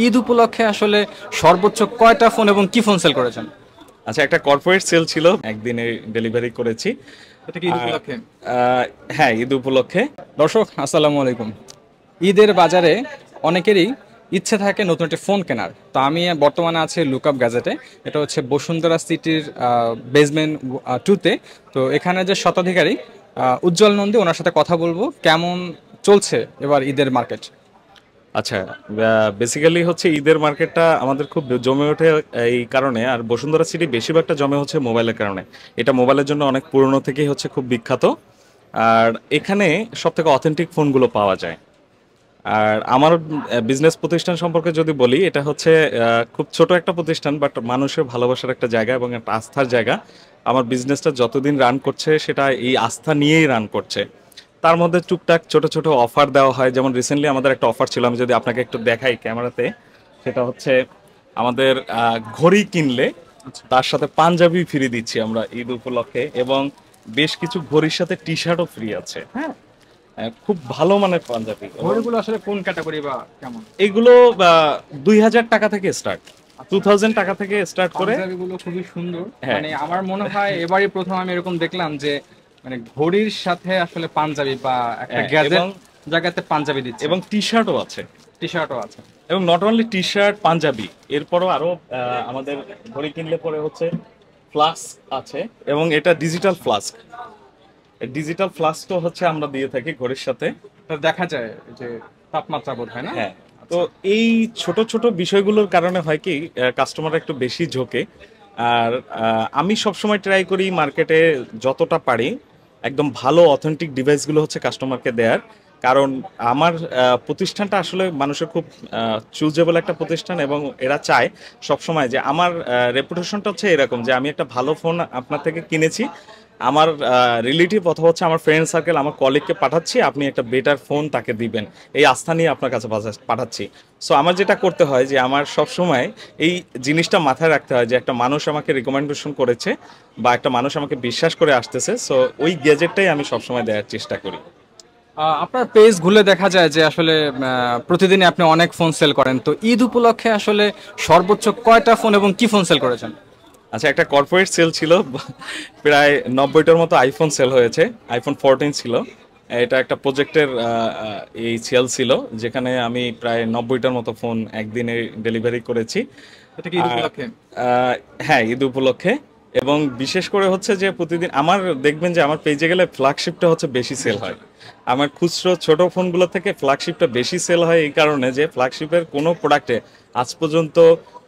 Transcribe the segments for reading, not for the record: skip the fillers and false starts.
ঈদ উপলক্ষে আসলে সর্বোচ্চ কয়টা ফোন এবং কি ফোন সেল করেছেন? আচ্ছা, একটা কর্পোরেট সেল ছিল, একদিনে ডেলিভারি করেছি। এটা কি ঈদ আর উপলক্ষে? হ্যাঁ, ঈদ উপলক্ষে। দর্শক আসসালামু আলাইকুম। ঈদের বাজারে অনেকেরই ইচ্ছে থাকে নতুন একটা ফোন কেনার। তো আমি বর্তমানে আছি লুকআপ গ্যাজেটে। এটা হচ্ছে বসুন্ধরা সিটির বেসমেন্ট 2-তে। তো এখানে যে স্বত্বাধিকারী উজ্জ্বল নন্দী, ওনার সাথে কথা বলবো কেমন চলছে এবার ঈদের মার্কেট। আচ্ছা, বেসিক্যালি হচ্ছে ঈদের মার্কেটটা আমাদের খুব জমে ওঠে এই কারণে, আর বসুন্ধরা সিটি বেশিরভাগটা জমে হচ্ছে মোবাইলের কারণে। এটা মোবাইলের জন্য অনেক পুরনো থেকেই হচ্ছে খুব বিখ্যাত। আর এখানে সব থেকে অথেন্টিক ফোনগুলো পাওয়া যায়। আর আমার বিজনেস প্রতিষ্ঠান সম্পর্কে যদি বলি, এটা হচ্ছে খুব ছোট একটা প্রতিষ্ঠান, বাট মানুষের ভালোবাসার একটা জায়গা এবং একটা আস্থার জায়গা। আমার বিজনেসটা যতদিন রান করছে সেটা এই আস্থা নিয়েই রান করছে। তার মধ্যে টুকটাক ছোট ছোট অফার দেওয়া হয়, যেমন রিসেন্টলি আমাদের একটা অফার ছিল, আমি যদি আপনাকে একটু দেখাই ক্যামেরাতে। সেটা হচ্ছে আমাদের ঘড়ি কিনলে তার সাথে পাঞ্জাবি ফ্রি দিচ্ছি আমরা ঈদ উপলক্ষে, এবং বেশ কিছু ঘড়ির সাথে টি শার্টও ফ্রি আছে। হ্যাঁ, খুব ভালো মানের পাঞ্জাবি। ঘড়িগুলো আসলে কোন ক্যাটাগরি বা কেমন? এগুলো 2000 টাকা থেকে স্টার্ট, 2000 টাকা থেকে স্টার্ট করে। পাঞ্জাবিগুলো খুবই সুন্দর। হ্যাঁ, মানে আমার মনে হয় এবারই প্রথম আমি এরকম দেখলাম যে মানে ঘড়ির সাথে আসলে পাঞ্জাবি বা একটা হ্যাঁ, গ্যাজেট এবং জায়গাতে পাঞ্জাবি দিচ্ছে। এবং টি শার্টও আছে। টি শার্টও আছে। এবং নট অনলি টি শার্ট পাঞ্জাবি, এরপরও আরো আমাদের ঘড়ি কিনলে পরে হচ্ছে ফ্লাস্ক আছে, এবং এটা ডিজিটাল ফ্লাস্ক। ডিজিটাল ফ্লাস্কও হচ্ছে আমরা দিয়ে থাকি ঘড়ির সাথে। তো দেখা যায় যে তাপমাত্রা বোধ হয় না? হ্যাঁ, তো এই ছোট ছোট বিষয়গুলোর কারণে হয় কি, কাস্টমার একটু বেশি ঝোঁকে। আর আমি সবসময় ট্রাই করি মার্কেটে যতটা পারি একদম ভালো অথেন্টিক ডিভাইসগুলো হচ্ছে কাস্টমারকে দেওয়ার। কারণ আমার প্রতিষ্ঠানটা আসলে মানুষের খুব চুজেবল একটা প্রতিষ্ঠান, এবং এরা চায় সবসময় যে আমার রেপুটেশনটা হচ্ছে এরকম, যে আমি একটা ভালো ফোন আপনার থেকে কিনেছি, আমার রিলেটিভ অথবা হচ্ছে আমার ফ্রেন্ড সার্কেল, আমার কলিগকে পাঠাচ্ছি, আপনি একটা বেটার ফোন তাকে দিবেন, এই আস্থা নিয়ে আপনার কাছে পাঠাচ্ছি। সো আমার যেটা করতে হয় যে আমার সব সময় এই জিনিসটা মাথায় রাখতে হয় যে একটা মানুষ আমাকে রিকমেন্ডেশন করেছে বা একটা মানুষ আমাকে বিশ্বাস করে আসতেছে, সো ওই গ্যাজেটটাই আমি সবসময় দেওয়ার চেষ্টা করি। আপনার পেজ ঘুরে দেখা যায় যে আসলে প্রতিদিনই আপনি অনেক ফোন সেল করেন। তো ঈদ উপলক্ষে আসলে সর্বোচ্চ কয়টা ফোন এবং কি ফোন সেল করেছেন? আচ্ছা, একটা কর্পোরেট সেল ছিল, প্রায় 90টার মতো আইফোন সেল হয়েছে। আইফোন 14 ছিল। এটা একটা প্রজেক্টের এই সেল ছিল, যেখানে আমি প্রায় 90টার মতো ফোন একদিনে ডেলিভারি করেছি। এটা কি ঈদ উপলক্ষে? হ্যাঁ, ঈদ উপলক্ষে। এবং বিশেষ করে হচ্ছে যে প্রতিদিন আমার দেখবেন যে আমার পেজে গেলে ফ্ল্যাগশিপটা হচ্ছে বেশি সেল হয়। আমার খুচরো ছোট ফোনগুলো থেকে ফ্ল্যাগশিপটা বেশি সেল হয় এই কারণে যে ফ্ল্যাগশিপের কোনো প্রোডাক্টে আজ পর্যন্ত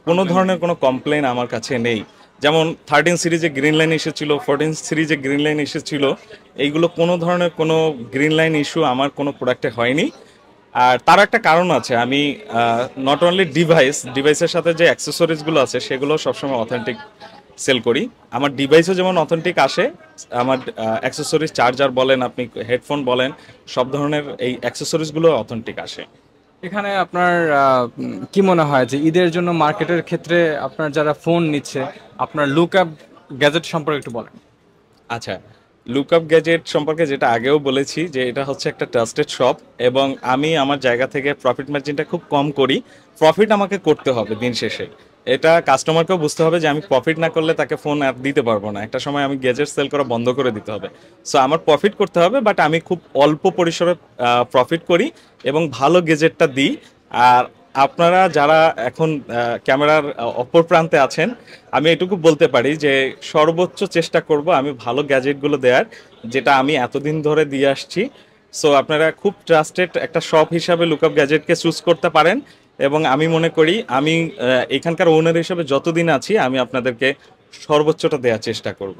কোনো ধরনের কোনো কমপ্লেন আমার কাছে নেই। যেমন 13 সিরিজে গ্রিন লাইন এসেছিল, 14 সিরিজে গ্রিন লাইন এসেছিল, এইগুলো কোনো ধরনের কোনো গ্রিন লাইন ইস্যু আমার কোনো প্রোডাক্টে হয়নি। আর তার একটা কারণ আছে, আমি নট অনলি ডিভাইসের সাথে যে অ্যাক্সেসরিজগুলো আছে সেগুলো সবসময় অথেন্টিক সেল করি। আমার ডিভাইসও যেমন অথেন্টিক আসে, আমার অ্যাক্সেসরিজ চার্জার বলেন, আপনি হেডফোন বলেন, সব ধরনের এই অ্যাক্সেসরিজগুলো অথেন্টিক আসে। এখানে আপনার কি মনে হয় যে ঈদের জন্য মার্কেটের ক্ষেত্রে আপনার যারা ফোন নিচ্ছে, আপনার লুকআপ গ্যাজেট সম্পর্কে একটু বলেন। আচ্ছা, লুকআপ গ্যাজেট সম্পর্কে যেটা আগেও বলেছি যে এটা হচ্ছে একটা ট্রাস্টেড শপ, এবং আমি আমার জায়গা থেকে প্রফিট মার্জিনটা খুব কম করি। প্রফিট আমাকে করতে হবে দিন শেষে, এটা কাস্টমারকেও বুঝতে হবে যে আমি প্রফিট না করলে তাকে ফোন আর দিতে পারবো না, একটা সময় আমি গ্যাজেট সেল করা বন্ধ করে দিতে হবে। সো আমার প্রফিট করতে হবে, বাট আমি খুব অল্প পরিসরে প্রফিট করি এবং ভালো গ্যাজেটটা দিই। আর আপনারা যারা এখন ক্যামেরার অপর প্রান্তে আছেন, আমি এটুকু বলতে পারি যে সর্বোচ্চ চেষ্টা করব আমি ভালো গ্যাজেটগুলো দেওয়ার, যেটা আমি এতদিন ধরে দিয়ে আসছি। সো আপনারা খুব ট্রাস্টেড একটা শপ হিসাবে লুকআপ গ্যাজেটকে চুজ করতে পারেন, এবং আমি মনে করি আমি এখানকার ওনার হিসেবে যতদিন আছি আমি আপনাদেরকে সর্বোচ্চটা দেওয়ার চেষ্টা করব।